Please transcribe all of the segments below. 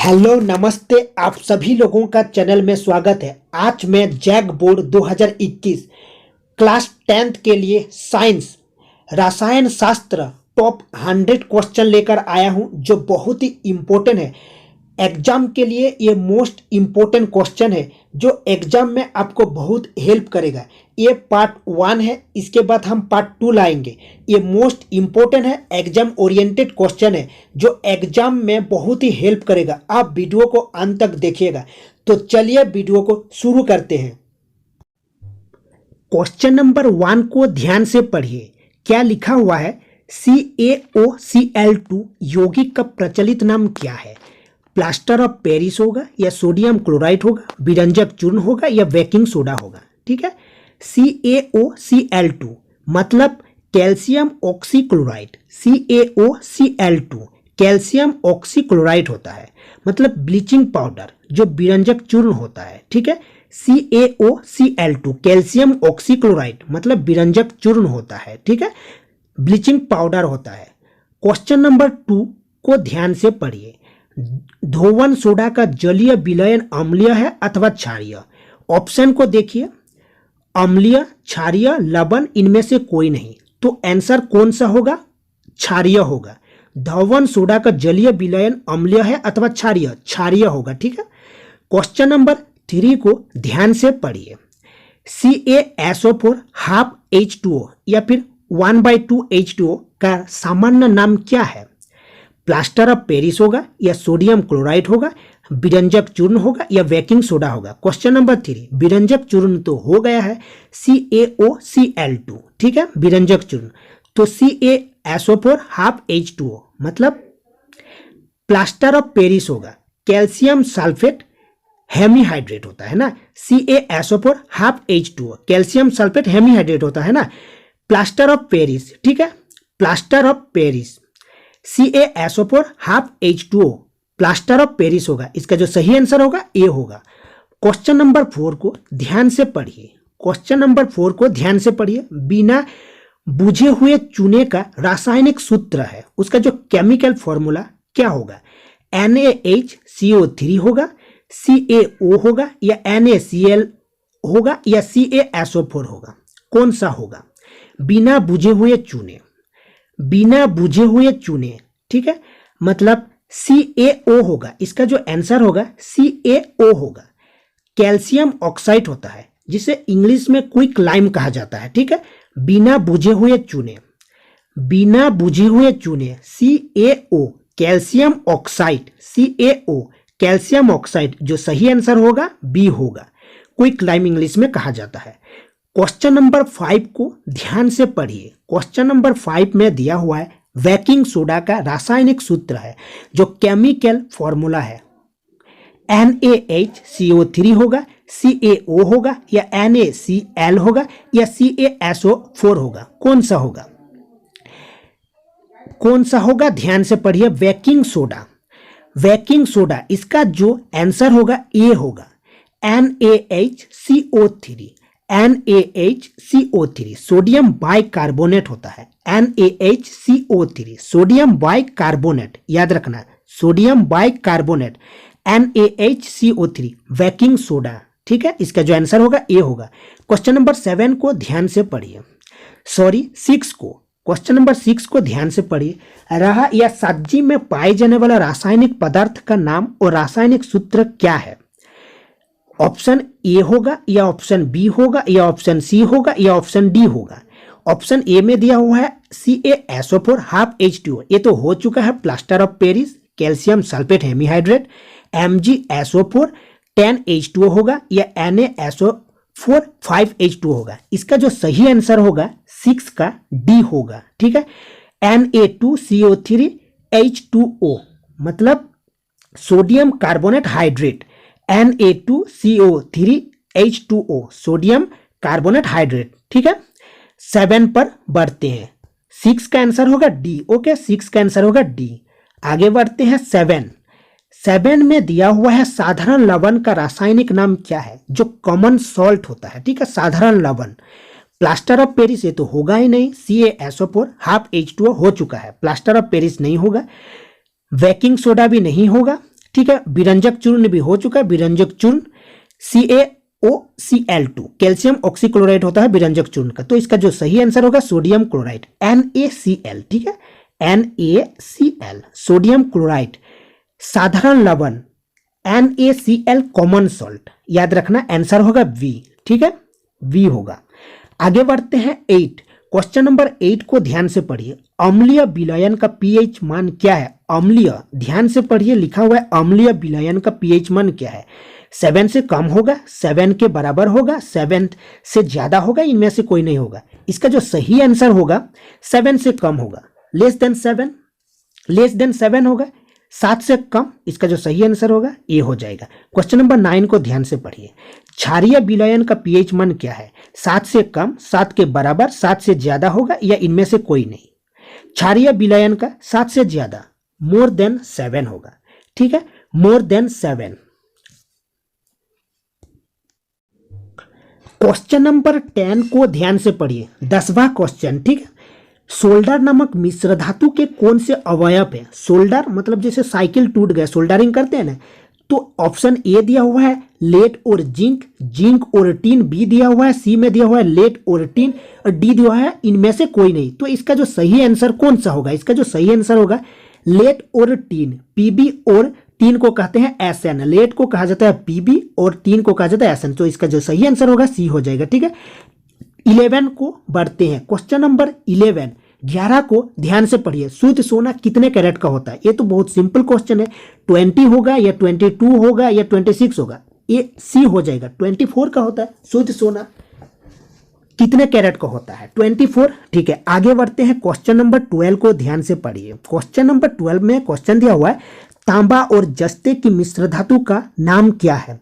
Hello नमस्ते, आप सभी लोगों का चैनल में स्वागत है। आज मैं जैक बोर्ड 2021 क्लास 10th के लिए साइंस रसायन शास्त्र टॉप 100 क्वेश्चन लेकर आया हूं, जो बहुत ही इम्पोर्टेंट है एग्जाम के लिए। ये मोस्ट इम्पोर्टेंट क्वेश्चन है जो एग्जाम में आपको बहुत हेल्प करेगा। ये पार्ट 1 है, इसके बाद हम पार्ट 2 लाएंगे। ये मोस्ट इम्पोर्टेंट है, एग्जाम ओरिएंटेड क्वेश्चन है जो एग्जाम में बहुत ही हेल्प करेगा। आप वीडियो को अंत तक देखिएगा। तो चलिए वीडियो को शुरू करते हैं। क्वेश्चन नंबर 1 को ध्यान से पढ़िए। क्या लिखा हुआ है? CaOCl2 यौगिक का प्रचलित नाम क्या है? प्लास्टर ऑफ पेरिस होगा या सोडियम क्लोराइड होगा, विरंजक चूर्ण होगा या बेकिंग सोडा होगा। ठीक है, CaOCl2 मतलब calcium oxychloride. CaOCl2 calcium oxychloride होता है, मतलब ब्लीचिंग पाउडर जो विरंजक चूर्ण होता है। ठीक है, CaOCl2 कैल्शियम ऑक्सीक्लोराइड मतलब विरंजक चूर्ण होता है। ठीक है, ब्लीचिंग पाउडर होता है। क्वेश्चन नंबर 2 को ध्यान से पढ़िए। धोवन सोडा का जलीय विलयन अम्लीय है अथवा क्षारीय? ऑप्शन को देखिए, अम्लीय, क्षारीय, लवण, इनमें से कोई नहीं। तो आंसर कौन सा होगा? क्षारीय होगा। धोवन सोडा का जलीय विलयन अम्लीय है अथवा क्षारीय? क्षारीय होगा। ठीक है, क्वेश्चन नंबर 3 को ध्यान से पढ़िए। CaSO4 हाफ H2O या फिर 1/2 H2O का सामान्य नाम क्या है? प्लास्टर ऑफ पेरिस होगा या सोडियम क्लोराइड होगा, विरंजक चूर्ण होगा या बेकिंग सोडा होगा। क्वेश्चन नंबर 3, विरंजक चूर्ण तो हो गया है CaOCl2। ठीक है, विरंजक चूर्ण। तो CaSO4 हाफ H2O मतलब प्लास्टर ऑफ पेरिस होगा। कैल्शियम सल्फेट हेमीहाइड्रेट होता है ना, CaSO4 half H2O calcium sulphate hemihydrate होता है ना। प्लास्टर ऑफ पेरिस, ठीक है, plaster of Paris CaSO4 half H2O plaster of Paris होगा। इसका जो सही आंसर होगा ए होगा। क्वेश्चन नंबर 4 को ध्यान से पढ़िए। क्वेश्चन नंबर 4 को ध्यान से पढ़िए। बिना बुझे हुए चूने का रासायनिक सूत्र है, उसका जो केमिकल फॉर्मूला क्या होगा? NaHCO3 होगा, CaO होगा या NaCl होगा या CaSO4 होगा? कौन सा होगा? बिना बुझे हुए चूने, बिना बुझे हुए चूने। ठीक है, मतलब CaO होगा। इसका जो आंसर होगा CaO होगा। कैल्शियम ऑक्साइड होता है जिसे इंग्लिश में क्विक लाइम कहा जाता है। ठीक है, बिना बुझे हुए चूने, बिना बुझे हुए चूने CaO calcium oxide, CaO calcium oxide. जो सही आंसर होगा बी होगा। क्विक लाइम इंग्लिश में कहा जाता है। क्वेश्चन नंबर 5 को ध्यान से पढ़िए। क्वेश्चन नंबर 5 में दिया हुआ है बेकिंग सोडा का रासायनिक सूत्र है, जो केमिकल फॉर्मूला है। NaHCO3 होगा, CaO होगा या NaCl होगा या CaSO4 होगा? कौन सा होगा? कौन सा होगा? ध्यान से पढ़िए। बेकिंग सोडा, बेकिंग सोडा, इसका जो आंसर होगा ए होगा। NaHCO3, NaHCO3 सोडियम बाइकार्बोनेट होता है। NaHCO3 सोडियम बाइकार्बोनेट, याद रखना, sodium bicarbonate NaHCO3 baking soda. ठीक है, इसका जो आंसर होगा ए होगा। क्वेश्चन नंबर 7 को ध्यान से पढ़िए, सॉरी 6 को। क्वेश्चन नंबर 6 को ध्यान से पढ़िए। रहा या सब्जी में पाए जाने वाला रासायनिक पदार्थ का नाम और रासायनिक सूत्र क्या है? ऑप्शन ए होगा या ऑप्शन बी होगा या ऑप्शन सी होगा या ऑप्शन डी होगा? ऑप्शन ए में दिया हुआ है CaSO4 हाफ H2O, ये तो हो चुका है। Plaster of Paris calcium sulphate hemihydrate MgSO4 10H2O होगा या NaSO4 5H2O होगा? इसका जो सही आंसर होगा 6 का डी होगा। ठीक है, Na2CO3 H2O मतलब sodium carbonate hydrate. Na2CO3 H2O sodium carbonate hydrate. ठीक है, 7 पर बढ़ते हैं। 6 का आंसर होगा डी। ओके, 6 का आंसर होगा डी। आगे बढ़ते हैं 7 में दिया हुआ है साधारण लवण का रासायनिक नाम क्या है? जो कॉमन सॉल्ट होता है। ठीक है, साधारण लवण। प्लास्टर ऑफ पेरिस ये तो होगा ही नहीं। CaSO4 हाफ H2O हो चुका है, प्लास्टर ऑफ पेरिस नहीं होगा। बेकिंग सोडा भी नहीं होगा। ठीक है, विरंजक चूर्ण भी हो चुका है, विरंजक चूर्ण CaOCl2 कैल्शियम ऑक्सीक्लोराइड होता है विरंजक चूर्ण का। तो इसका जो सही आंसर होगा सोडियम क्लोराइड NaCl, ठीक है, NaCl सोडियम क्लोराइड। साधारण लवण NaCl कॉमन सॉल्ट, याद रखना आंसर होगा V, ठीक है, V होगा। आगे बढ़ते हैं 8, क्वेश्चन नंबर 8 को ध्यान से पढ़िए। अम्लीय विलयन का pH मान क्या है? अम्लीय, ध्यान से पढ़िए, लिखा हुआ है अम्लीय विलयन का pH मान क्या है? 7 से कम होगा, 7 के बराबर होगा, 7 से ज्यादा होगा, इनमें से कोई नहीं होगा। इसका जो सही आंसर होगा 7 से कम होगा, लेस देन 7 होगा, 7 से कम, इसका जो सही आंसर होगा ये हो जाएगा। क्वेश्चन नंबर 9 को ध्यान से पढ़िए। क्षारीय विलयन का pH मान क्या है? 7 से कम, 7 के बराबर, 7 से ज्यादा होगा या इनमें से कोई नहीं। क्षारीय विलयन का 7 से ज्यादा, मोर देन 7 होगा, ठीक है, मोर देन 7। क्वेश्चन नंबर 10 को ध्यान से पढ़िए, 10वां क्वेश्चन, ठीक है। सोल्डर नामक मिश्र धातु के कौन से अवयव है? सोल्डर मतलब जैसे साइकिल टूट गया, सोल्डरिंग करते हैं ना, तो ऑप्शन ए दिया हुआ है लेड और जिंक, जिंक और टीन बी दिया हुआ है, सी में दिया हुआ है लेड और टीन, और डी दिया हुआ है इनमें से कोई नहीं। तो इसका जो सही आंसर कौन सा होगा? इसका जो सही आंसर होगा लेड और टीन, पीबी और टीन को कहते हैं एसएन, लेड को कहा जाता है पीबी और टीन को कहा जाता है एसएन। तो इसका जो सही आंसर होगा सी हो जाएगा, ठीक है। 11 को बढ़ते हैं, क्वेश्चन नंबर 11, 11 को ध्यान से पढ़िए। शुद्ध सोना कितने कैरेट का होता है? ये तो बहुत सिंपल क्वेश्चन है, 20 होगा या 22 होगा या 26 होगा, ये सी हो जाएगा, 24 का होता है शुद्ध सोना। कितने कैरेट का होता है? 24, ठीक है। आगे बढ़ते हैं, क्वेश्चन नंबर 12 को ध्यान से पढ़िए। क्वेश्चन नंबर 12 में क्वेश्चन दिया हुआ है तांबा और जस्ते की मिश्र धातु का नाम क्या है?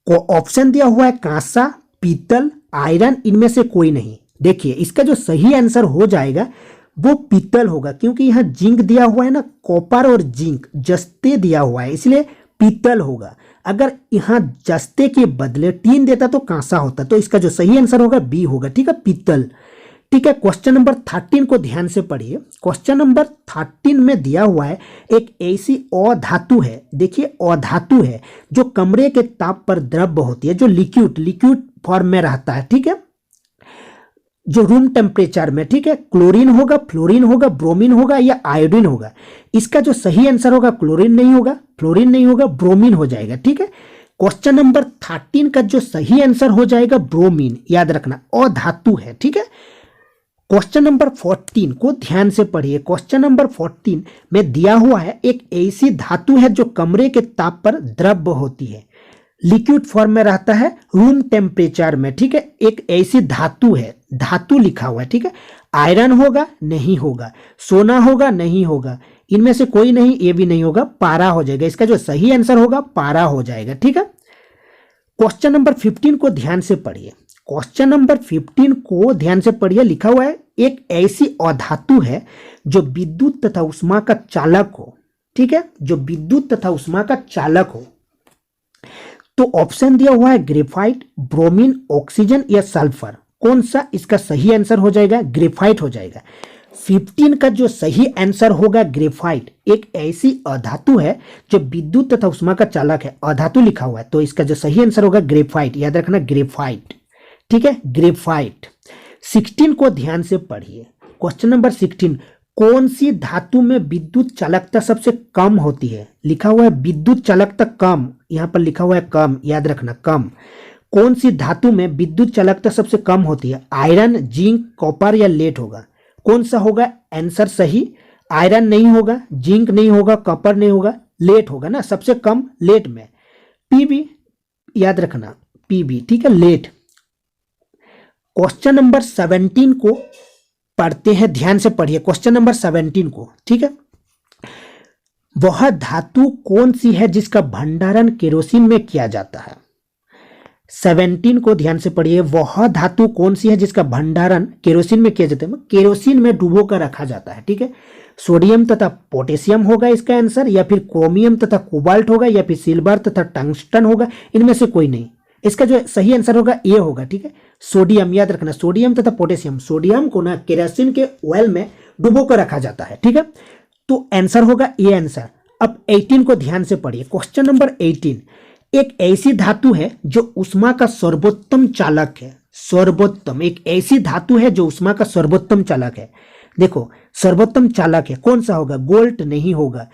ऑप्शन दिया हुआ है कांसा, पीतल, आयरन, इनमें से कोई नहीं। देखिए इसका जो सही आंसर हो जाएगा वो पीतल होगा, क्योंकि यहाँ जिंक दिया हुआ है ना, कॉपर और जिंक, जस्ते दिया हुआ है, इसलिए पीतल होगा। अगर यहाँ जस्ते के बदले टीन देता तो कांसा होता, तो इसका जो सही आंसर होगा बी होगा, ठीक है, पीतल, ठीक है। क्वेश्चन नंबर 13 को ध्यान से पढ़िए। क्वेश्चन नंबर 13 में दिया हुआ है एक ऐसी अधातु है, देखिए अधातु है जो कमरे के ताप पर द्रव्य होती है, जो लिक्विड फॉर्म में रहता है, ठीक है, जो रूम टेम्परेचर में, ठीक है। क्लोरीन होगा, फ्लोरीन होगा, ब्रोमीन होगा या आयोडीन होगा। इसका जो सही आंसर होगा क्लोरीन नहीं होगा, फ्लोरीन नहीं होगा, ब्रोमीन हो जाएगा, ठीक है। क्वेश्चन नंबर 13 का जो सही आंसर हो जाएगा ब्रोमीन, याद रखना, अधातु है, ठीक है। क्वेश्चन नंबर 14 को ध्यान से पढ़िए। क्वेश्चन नंबर 14 में दिया हुआ है एक ऐसी धातु है जो कमरे के ताप पर द्रव्य होती है, लिक्विड फॉर्म में रहता है, रूम टेम्परेचर में, ठीक है। एक ऐसी धातु है, धातु लिखा हुआ है, ठीक है। आयरन होगा, नहीं होगा, सोना होगा, नहीं होगा, इनमें से कोई नहीं, ये भी नहीं होगा, पारा हो जाएगा। इसका जो सही आंसर होगा पारा हो जाएगा, ठीक है। क्वेश्चन नंबर 15 को ध्यान से पढ़िए। क्वेश्चन नंबर 15 को ध्यान से पढ़िए, लिखा हुआ है एक ऐसी अधातु है जो विद्युत तथा उष्मा का चालक हो, ठीक है, जो विद्युत तथा उष्मा का चालक हो। तो ऑप्शन दिया हुआ है ग्रेफाइट, ब्रोमीन, ऑक्सीजन या सल्फर, कौन सा इसका सही आंसर हो जाएगा? ग्रेफाइट हो जाएगा। 15 का जो सही आंसर होगा ग्रेफाइट, एक ऐसी अधातु है जो विद्युत तथा उष्मा का चालक है, अधातु लिखा हुआ है, तो इसका जो सही आंसर होगा ग्रेफाइट, याद रखना ग्रेफाइट, ठीक है, ग्रेफाइट। 16 को ध्यान से पढ़िए। क्वेश्चन नंबर 16, कौन सी धातु में विद्युत चालकता सबसे कम होती है? लिखा हुआ है विद्युत चालकता कम, यहां पर लिखा हुआ है कम, याद रखना कम। कौन सी धातु में विद्युत चालकता सबसे कम होती है? आयरन, जिंक, कॉपर या लेड होगा, कौन सा होगा आंसर सही? आयरन नहीं होगा, जिंक नहीं होगा, कॉपर नहीं होगा, लेड होगा ना, सबसे कम लेड में, पीबी, याद रखना पीबी, ठीक है, लेड। क्वेश्चन नंबर 17 को पढ़ते हैं, ध्यान से पढ़िए क्वेश्चन नंबर 17 को, ठीक है। वह धातु कौन सी है जिसका भंडारण केरोसिन में किया जाता है? 17 को ध्यान से पढ़िए। वह धातु कौन सी है जिसका भंडारण केरोसिन में किया जाता है? केरोसिन में डुबो कर रखा जाता है, ठीक है। सोडियम तथा पोटेशियम होगा इसका आंसर, या फिर क्रोमियम तथा कोबाल्ट होगा, या फिर सिल्वर तथा टंगस्टन होगा, इनमें से कोई नहीं। इसका जो सही आंसर होगा ये होगा, ठीक है, सोडियम, याद रखना सोडियम तथा पोटेशियम। सोडियम को ना केरोसिन के ऑयल में डुबो कर रखा जाता है, ठीक है, तो आंसर होगा ये आंसर। अब 18 को ध्यान से पढ़िए। क्वेश्चन नंबर 18, एक ऐसी धातु है जो उष्मा का सर्वोत्तम चालक है। सर्वोत्तम, एक ऐसी धातु है जो उष्मा का सर्वोत्तम चालक है। देखो सर्वोत्तम चालक है, कौन सा होगा? गोल्ड नहीं होगा,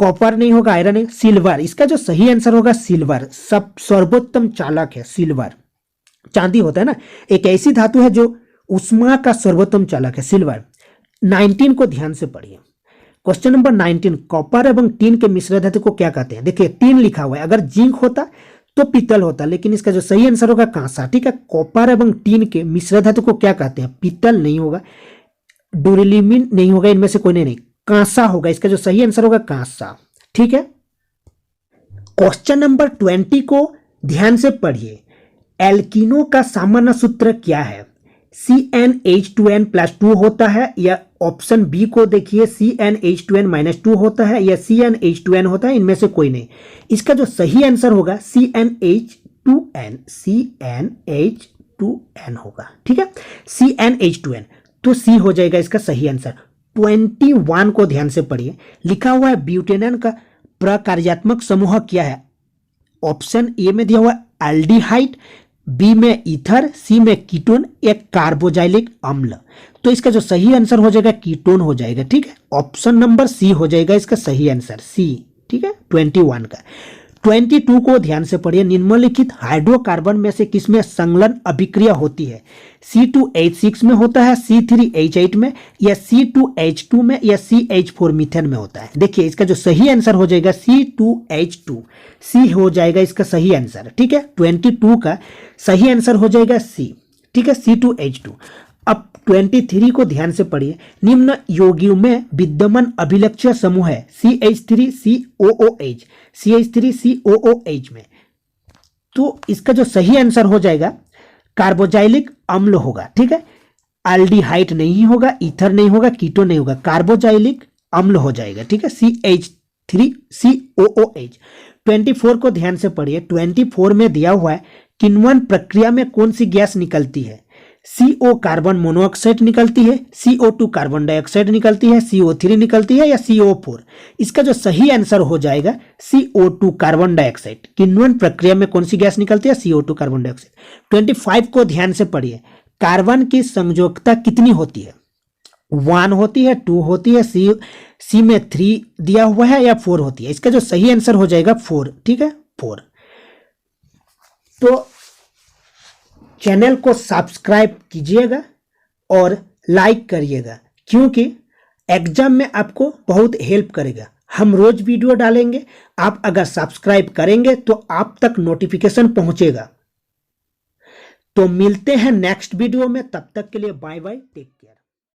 कॉपर नहीं होगा, आयरन है, सिल्वर। इसका जो सही आंसर होगा सिल्वर। सब सर्वोत्तम चालक है सिल्वर। चांदी होता है ना, एक ऐसी धातु है जो उष्मा का सर्वोत्तम चालक है, सिल्वर। 19 को ध्यान से पढ़िए। क्वेश्चन नंबर 19, कॉपर एवं टीन के मिश्र धातु को क्या कहते हैं? देखिए टीन लिखा हुआ है, अगर जिंक होता तो पीतल होता, लेकिन इसका जो सही आंसर होगा कांसा। ठीक है, कॉपर एवं टीन के मिश्र धातु को क्या कहते हैं? पीतल नहीं होगा, डुरिलिमिन नहीं होगा, इनमें से कोई नहीं, कांसा होगा। इसका जो सही आंसर होगा कांसा। ठीक है, क्वेश्चन नंबर 20 को ध्यान से पढ़िए। एल्कीनो का सामान्य सूत्र क्या है? CnH2n+2 होता है, या ऑप्शन बी को देखिए CnH2n-2 होता है, या CnH2n होता है, इनमें से कोई नहीं। इसका जो सही आंसर होगा CnH2n होगा। ठीक है, CnH2n, तो सी हो जाएगा इसका सही आंसर। 21 को ध्यान से पढ़िए। लिखा हुआ है ब्यूटेनॉन का प्रकार्यात्मक समूह क्या है? ऑप्शन ए में दिया हुआ एल्डिहाइड, बी में ईथर, सी में कीटोन, एक कार्बोजाइलिक अम्ल। तो इसका जो सही आंसर हो जाएगा कीटोन हो जाएगा। ठीक है, ऑप्शन नंबर सी हो जाएगा इसका सही आंसर, सी। ठीक है, 21 का। 22 को ध्यान से पढ़िए। निम्नलिखित हाइड्रोकार्बन में से किसमें संलयन अभिक्रिया होती है? C2H6 में होता है, C3H8 में, या C2H2 में, या CH4 मीथेन में होता है। देखिए इसका जो सही आंसर हो जाएगा C2H2, सी हो जाएगा इसका सही आंसर। ठीक है, 22 का सही आंसर हो जाएगा सी। ठीक है, C2H2। अब 23 को ध्यान से पढ़िए। निम्न यौगिकों में विद्यमान अभिलक्ष्य समूह है CH3COOH, CH3COOH में। तो इसका जो सही आंसर हो जाएगा कार्बोजाइलिक अम्ल होगा। ठीक है, एल्डिहाइड नहीं होगा, ईथर नहीं होगा, कीटोन नहीं होगा, कार्बोजाइलिक अम्ल हो जाएगा। ठीक है, CH3COOH। 24 को ध्यान से पढ़िए। 24 में दिया हुआ है किण्वन प्रक्रिया में कौन सी गैस निकलती है? CO कार्बन मोनोऑक्साइड निकलती है, CO2 कार्बन डाइऑक्साइड निकलती है, CO3 निकलती है, या CO4? इसका जो सही आंसर हो जाएगा CO2 कार्बन डाइऑक्साइड। किण्वन प्रक्रिया में कौन सी गैस निकलती है? CO2 carbon dioxide. 25 को ध्यान से पढ़िए। कार्बन की संयोजकता कितनी होती है? 1 होती है, 2 होती है, सी में 3 दिया हुआ है, या 4 होती है? इसका जो सही आंसर हो जाएगा 4। ठीक है, 4। तो चैनल को सब्सक्राइब कीजिएगा और लाइक करिएगा, क्योंकि एग्जाम में आपको बहुत हेल्प करेगा। हम रोज वीडियो डालेंगे, आप अगर सब्सक्राइब करेंगे तो आप तक नोटिफिकेशन पहुंचेगा। तो मिलते हैं नेक्स्ट वीडियो में, तब तक के लिए बाय बाय, टेक केयर।